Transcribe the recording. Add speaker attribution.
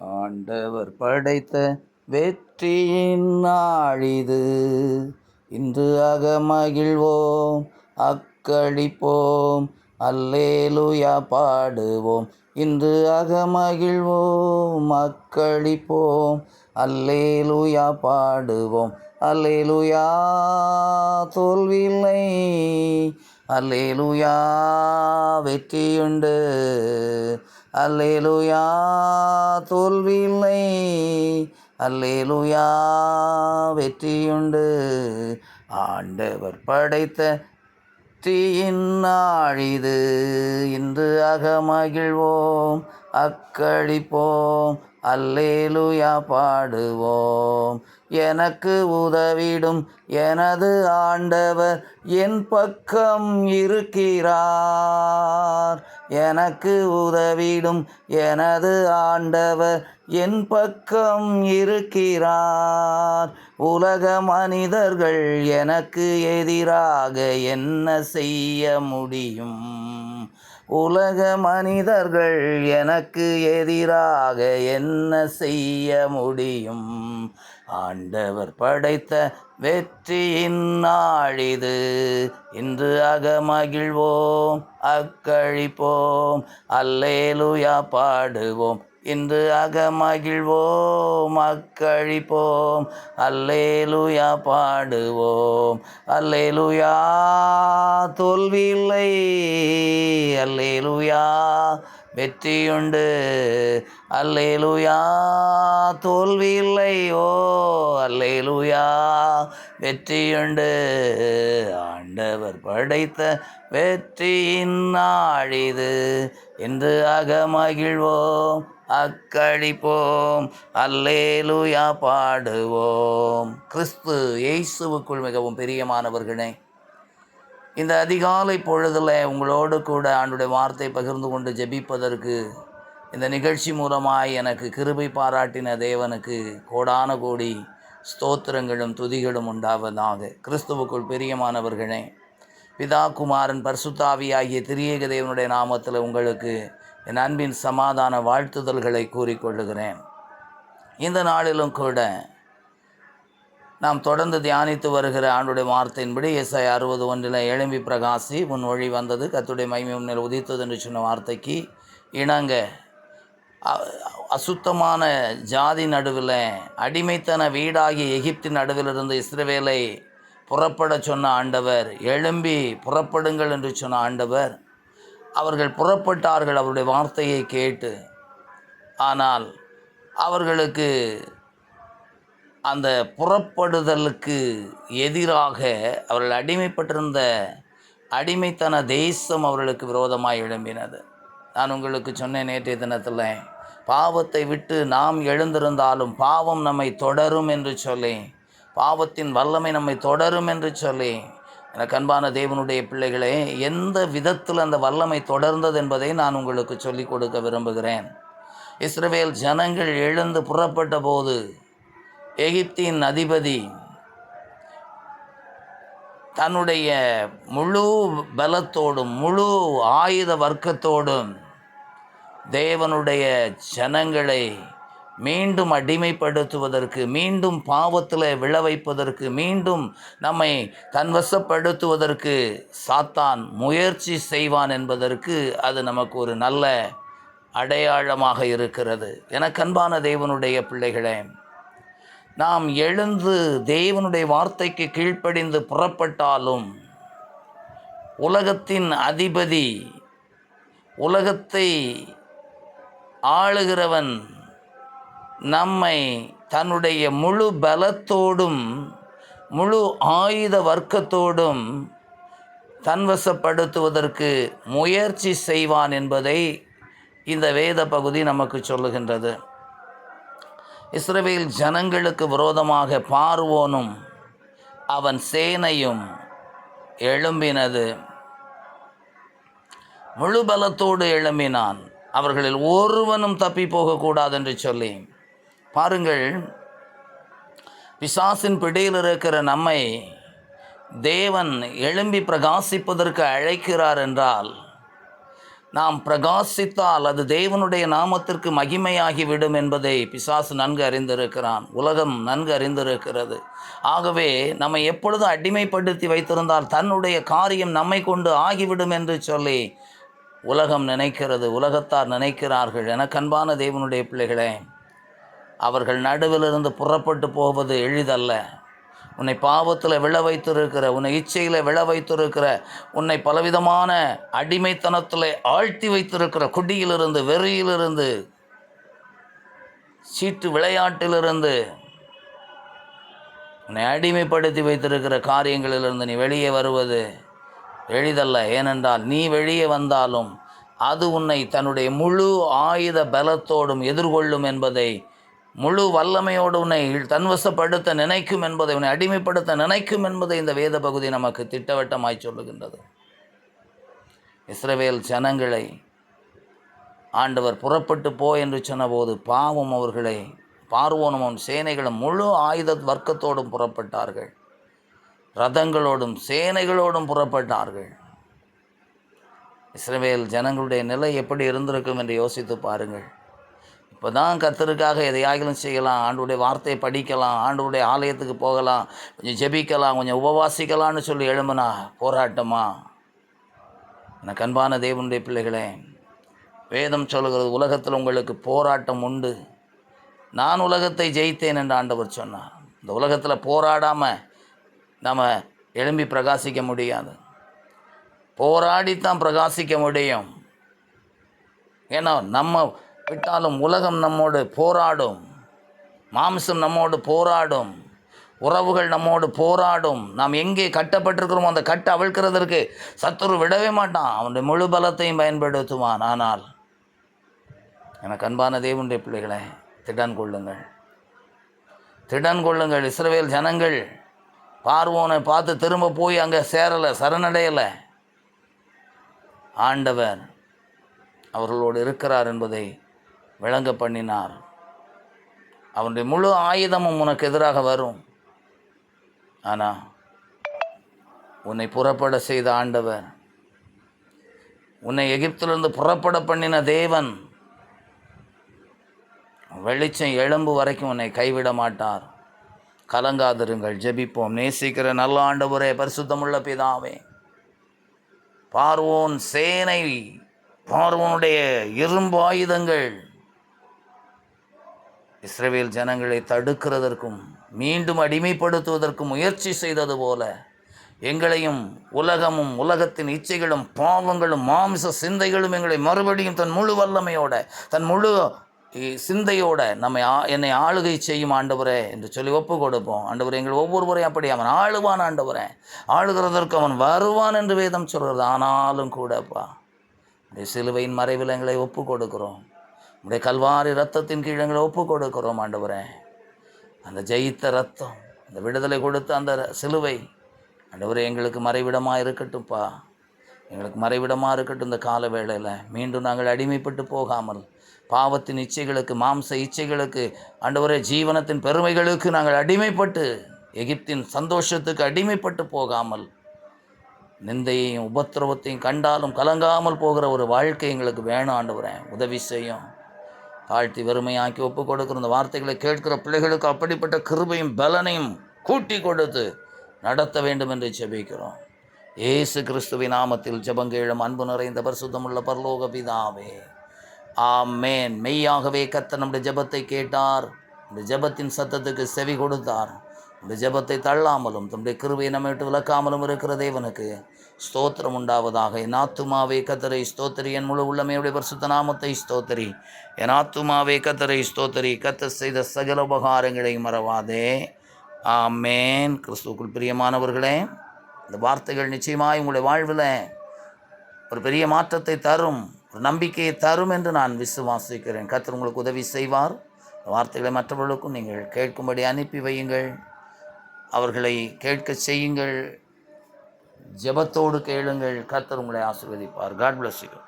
Speaker 1: ஆண்டவர் படைத்த வெற்றியின் நாளிது, இன்று அகமகிழ்வோம் அக்களிப்போம், அல்லேலூயா பாடுவோம். இன்று அகமகிழ்வோம் அக்களிப்போம், அல்லேலூயா பாடுவோம். அல்லேலூயா தோல்வியில்லை, அல்லேலூயா வெற்றியுண்டு, அல்லேலூயா தோல்வியில்லை, அல்லேலூயா வெற்றியுண்டு. ஆண்டவர் படைத்த வெற்றியின் நாளிது, இன்று அகமகிழ்வோம் அக்களிப்போம், அல்லேலூயா பாடுவோம். எனக்கு உதவிடும் எனது ஆண்டவர் என் பக்கம் இருக்கிறார். எனக்கு உதவிடும் எனது ஆண்டவர் என் பக்கம் இருக்கிறார். உலக மனிதர்கள் எனக்கு எதிராக என்ன செய்ய முடியும்? உலக மனிதர்கள் எனக்கு எதிராக என்ன செய்ய முடியும்? ஆண்டவர் படைத்த வெற்றியின் நாளிது, இன்று அகமகிழ்வோம் அக்களிப்போம், அல்லேலூயா பாடுவோம். இன்று அகமகிழ்வோம் அக்களிப்போம், அல்லேலூயா பாடுவோம். அல்லேலூயா தோல்வியில்லை, அல்லேலூயா வெற்றியுண்டு, அல்லேலூயா தோல்வியில்லை, ஓ அல்லேலூயா வெற்றியுண்டு. ஆண்டவர் படைத்த வெற்றியின் நாளிது, இன்று அகமகிழ்வோம் அக்களிப்போம், அல்லேலூயா பாடுவோம். கிறிஸ்து இயேசுவுக்குள் மிகவும் பிரியமானவர்களே, இந்த அதிகாலை பொழுதில் உங்களோடு கூட ஆண்டுடைய வார்த்தை பகிர்ந்து கொண்டு ஜெபிப்பதற்கு இந்த நிகழ்ச்சி மூலமாய் எனக்கு கிருபை பாராட்டின தேவனுக்கு கோடான கோடி ஸ்தோத்திரங்களும் துதிகளும் உண்டாவதாக. கிறிஸ்துவுக்குள் பிரியமானவர்களே, பிதா குமாரன் பரிசுத்தாவி ஆகிய திரியேக தேவனுடைய நாமத்தில் உங்களுக்கு என் அன்பின் சமாதான வாழ்த்துதல்களை கூறிக்கொள்ளுகிறேன். இந்த நாளிலும் கூட நாம் தொடர்ந்து தியானித்து வருகிற ஆண்டுடைய வார்த்தையின்படி ஏசாயா 60:1 எழும்பி பிரகாசி உன் ஒளி வந்தது, கர்த்தருடைய மகிமை உன்னில் உதித்தது என்று சொன்ன வார்த்தைக்கு இணங்க அசுத்தமான ஜாதி நடுவில், அடிமைத்தன வீடாகிய எகிப்தின் நடுவிலிருந்து இஸ்ரவேலை புறப்பட சொன்ன ஆண்டவர், எழும்பி புறப்படுங்கள் என்று சொன்ன ஆண்டவர், அவர்கள் புறப்பட்டார்கள் அவருடைய வார்த்தையை கேட்டு. ஆனால் அவர்களுக்கு அந்த புறப்படுதலுக்கு எதிராக அவர்கள் அடிமைப்பட்டிருந்த அடிமைத்தன தேசம் அவர்களுக்கு விரோதமாக எழும்பினது. நான் உங்களுக்கு சொன்னேன் நேற்றைய தினத்தில், பாவத்தை விட்டு நாம் எழுந்திருந்தாலும் பாவம் நம்மை தொடரும் என்று சொல்லி, பாவத்தின் வல்லமை நம்மை தொடரும் என்று சொல்லி, எனக்கு அன்பான தேவனுடைய பிள்ளைகளே, எந்த விதத்தில் அந்த வல்லமை தொடர்ந்தது என்பதை நான் உங்களுக்கு சொல்லிக் கொடுக்க விரும்புகிறேன். இஸ்ரவேல் ஜனங்கள் எழுந்து புறப்பட்ட போது எகிப்தின் அதிபதி தன்னுடைய முழு பலத்தோடும் முழு ஆயுத வர்க்கத்தோடும் தேவனுடைய ஜனங்களை மீண்டும் அடிமைப்படுத்துவதற்கு, மீண்டும் பாவத்தில் விழ வைப்பதற்கு, மீண்டும் நம்மை தன்வசப்படுத்துவதற்கு சாத்தான் முயற்சி செய்வான் என்பதற்கு அது நமக்கு ஒரு நல்ல அடையாளமாக இருக்கிறது. எனக்கு அன்பான தேவனுடைய பிள்ளைகளே, நாம் எழுந்து தேவனுடைய வார்த்தைக்கு கீழ்ப்படிந்து புறப்பட்டாலும் உலகத்தின் அதிபதி, உலகத்தை ஆளுகிறவன் நம்மை தன்னுடைய முழு பலத்தோடும் முழு ஆயுத வர்க்கத்தோடும் தன்வசப்படுத்துவதற்கு முயற்சி செய்வான் என்பதை இந்த வேத பகுதி நமக்கு சொல்லுகின்றது. இஸ்ரவேல் ஜனங்களுக்கு விரோதமாக பார்வோனும் அவன் சேனையும் எழும்பினது. முழு பலத்தோடு எழும்பினான், அவர்களில் ஒருவனும் தப்பி போகக்கூடாது என்று சொல்லி. பாருங்கள், பிசாசின் பிடியில் இருக்கிற நம்மை தேவன் எழும்பி பிரகாசிப்பதற்கு அழைக்கிறார் என்றால் நாம் பிரகாசித்தால் அது தேவனுடைய நாமத்திற்கு மகிமையாகிவிடும் என்பதை பிசாசு நன்கு அறிந்திருக்கிறான், உலகம் நன்கு அறிந்திருக்கிறது. ஆகவே நம்மை எப்பொழுதும் அடிமைப்படுத்தி வைத்திருந்தால் தன்னுடைய காரியம் நம்மை கொண்டு ஆகிவிடும் என்று சொல்லி உலகம் நினைக்கிறது, உலகத்தார் நினைக்கிறார்கள். எனக்கு அன்பான தேவனுடைய பிள்ளைகளே, அவர்கள் நடுவிலிருந்து புறப்பட்டு போவது எளிதல்ல. உன்னை பாவத்தில் விழ வைத்திருக்கிற, உன்னை இச்சையில் விழ வைத்திருக்கிற, உன்னை பலவிதமான அடிமைத்தனத்தில் ஆழ்த்தி வைத்திருக்கிற குடியிலிருந்து, வெறியிலிருந்து, சீட்டு விளையாட்டிலிருந்து, உன்னை அடிமைப்படுத்தி வைத்திருக்கிற காரியங்களிலிருந்து நீ வெளியே வருவது எளிதல்ல. ஏனென்றால் நீ வெளியே வந்தாலும் அது உன்னை தன்னுடைய முழு ஆயுத பலத்தோடும் எதிர்கொள்ளும் என்பதை, முழு வல்லமையோடு உன்னை தன்வசப்படுத்த நினைக்கும் என்பதை, உன்னை அடிமைப்படுத்த நினைக்கும் என்பதை இந்த வேத பகுதி நமக்கு திட்டவட்டமாய் சொல்லுகின்றது. இஸ்ரவேல் ஜனங்களை ஆண்டவர் புறப்பட்டு போ என்று சொன்னபோது பாவம் அவர்களை, பார்வோனும் சேனைகளும் முழு ஆயுத வர்க்கத்தோடும் புறப்பட்டார்கள், ரதங்களோடும் சேனைகளோடும் புறப்பட்டார்கள். இஸ்ரவேல் ஜனங்களுடைய நிலை எப்படி இருந்திருக்கும் என்று யோசித்து பாருங்கள். இப்போ தான் கர்த்தருக்காக எதையாகிலும் செய்யலாம், ஆண்டவருடைய வார்த்தையை படிக்கலாம், ஆண்டவருடைய ஆலயத்துக்கு போகலாம், கொஞ்சம் ஜெபிக்கலாம், கொஞ்சம் உபவாசிக்கலாம்னு சொல்லி எழும்புனா போராட்டமா? எனக்கு அன்பான தேவனுடைய பிள்ளைகளே, வேதம் சொல்லுகிறது உலகத்தில் உங்களுக்கு போராட்டம் உண்டு, நான் உலகத்தை ஜெயித்தேன் என்று ஆண்டவர் சொன்னார். இந்த உலகத்தில் போராடாமல் நம்ம எழும்பி பிரகாசிக்க முடியாது, போராடித்தான் பிரகாசிக்க முடியும். ஏன்னா நம்ம விட்டாலும் உலகம் நம்மோடு போராடும், மாம்சம் நம்மோடு போராடும், உறவுகள் நம்மோடு போராடும். நாம் எங்கே கட்டப்பட்டிருக்கிறோமோ அந்த கட்டை அவிழ்க்கிறதற்கு சத்துரு விடவே மாட்டான், அவனுடைய முழு பலத்தையும் பயன்படுத்துவான். ஆனால் எனக்கு அன்பான தேவனுடைய பிள்ளைகளை, திடன் கொள்ளுங்கள், திடன் கொள்ளுங்கள். இஸ்ரவேல் ஜனங்கள் பார்வோனை பார்த்து திரும்ப போய் அங்கே சேரலை, சரணடையலை. ஆண்டவர் அவர்களோடு இருக்கிறார் என்பதை விளங்க பண்ணினார். அவனுடைய முழு ஆயுதமும் உனக்கு எதிராக வரும், ஆனால் உன்னை புறப்பட செய்த ஆண்டவர், உன்னை எகிப்திலிருந்து புறப்பட பண்ணின தேவன் வெளிச்சம் எழும்பு வரைக்கும் உன்னை கைவிட மாட்டார். கலங்காதிருங்கள், ஜெபிப்போம். நேசிக்கிற நல்ல ஆண்டவரே, பரிசுத்தமுள்ள பிதாவே, பார்வோன் சேனை, பார்வோனுடைய இரும்பு ஆயுதங்கள் இஸ்ரவேல் ஜனங்களை தடுக்கிறதற்கும் மீண்டும் அடிமைப்படுத்துவதற்கும் முயற்சி செய்தது போல எங்களையும் உலகமும் உலகத்தின் இச்சைகளும் பாவங்களும் மாம்ச சிந்தைகளும் எங்களை மறுபடியும் தன் முழு வல்லமையோட, தன் முழு சிந்தையோட என்னை ஆளுகை செய்யும் ஆண்டவரே என்று சொல்லி ஒப்பு கொடுப்போம். ஆண்டவரே, எங்கள் ஒவ்வொருவரையும் அப்படி அவன் ஆளுவான் ஆண்டவரே, ஆளுகிறதற்கு அவன் வருவான் என்று வேதம் சொல்கிறது. ஆனாலும் கூடப்பா, உடைய சிலுவையின் மறைவில் எங்களை ஒப்பு கொடுக்கிறோம், உடைய கல்வாரி ரத்தத்தின் கீழ் எங்களை ஒப்பு கொடுக்கிறோம் ஆண்டவரே. அந்த ஜெயித்த ரத்தம், அந்த விடுதலை கொடுத்த அந்த சிலுவை ஆண்டவரே எங்களுக்கு மறைவிடமாக இருக்கட்டும்ப்பா, எங்களுக்கு மறைவிடமாக இருக்கட்டும். இந்த கால வேளையில் மீண்டும் நாங்கள் அடிமைப்பட்டு போகாமல் பாவத்தின் இச்சைகளுக்கு, மாம்ச இச்சைகளுக்கு, ஆண்டவரே ஜீவனத்தின் பெருமைகளுக்கு நாங்கள் அடிமைப்பட்டு, எகிப்தின் சந்தோஷத்துக்கு அடிமைப்பட்டு போகாமல், நிந்தையையும் உபத்திரவத்தையும் கண்டாலும் கலங்காமல் போகிற ஒரு வாழ்க்கை எங்களுக்கு வேணும் ஆண்டவரே. உதவி செய்யும். தாழ்த்தி வெறுமையாக்கி ஒப்பு கொடுக்குற இந்த வார்த்தைகளை கேட்கிற பிள்ளைகளுக்கு அப்படிப்பட்ட கிருபையும் பலனையும் கூட்டி கொடுத்து நடத்த வேண்டும் என்று ஜெபிக்கிறோம். இயேசு கிறிஸ்துவின் நாமத்தில் ஜெபங்கேளும் அன்பு நிறைந்த பரிசுத்தமுள்ள பரலோக பிதாவே, ஆமென். மெய்யாகவே கர்த்தர் நம்முடைய ஜெபத்தை கேட்டார், இந்த ஜெபத்தின் சத்தத்துக்கு செவி கொடுத்தார். இந்த ஜெபத்தை தள்ளாமலும் தம்முடைய கிருபையை நம்மை விட்டு விலக்காமலும் இருக்கிற தேவனுக்கு ஸ்தோத்திரம் உண்டாவதாக. என் ஆத்துமாவே கர்த்தரை ஸ்தோத்திரி, என் முழு உள்ளமையுடைய பரிசுத்த நாமத்தை ஸ்தோத்திரி. என் ஆத்துமாவே கர்த்தரை ஸ்தோத்திரி, கர்த்தர் செய்த சகல உபகாரங்களை மறவாதே. ஆமென். கிறிஸ்துவுக்குள் பிரியமானவர்களே, இந்த வார்த்தைகள் நிச்சயமாய் உங்களுடைய வாழ்வில் ஒரு பெரிய மாற்றத்தை தரும், ஒரு நம்பிக்கையை தரும் என்று நான் விசுவாசிக்கிறேன். கர்த்தர் உங்களுக்கு உதவி செய்வார். வார்த்தைகளை மற்றவர்களுக்கும் நீங்கள் கேட்கும்படி அனுப்பி வையுங்கள், அவர்களை கேட்க செய்யுங்கள், ஜெபத்தோடு கேளுங்கள். கர்த்தர் உங்களை ஆசீர்வதிப்பார். God bless you.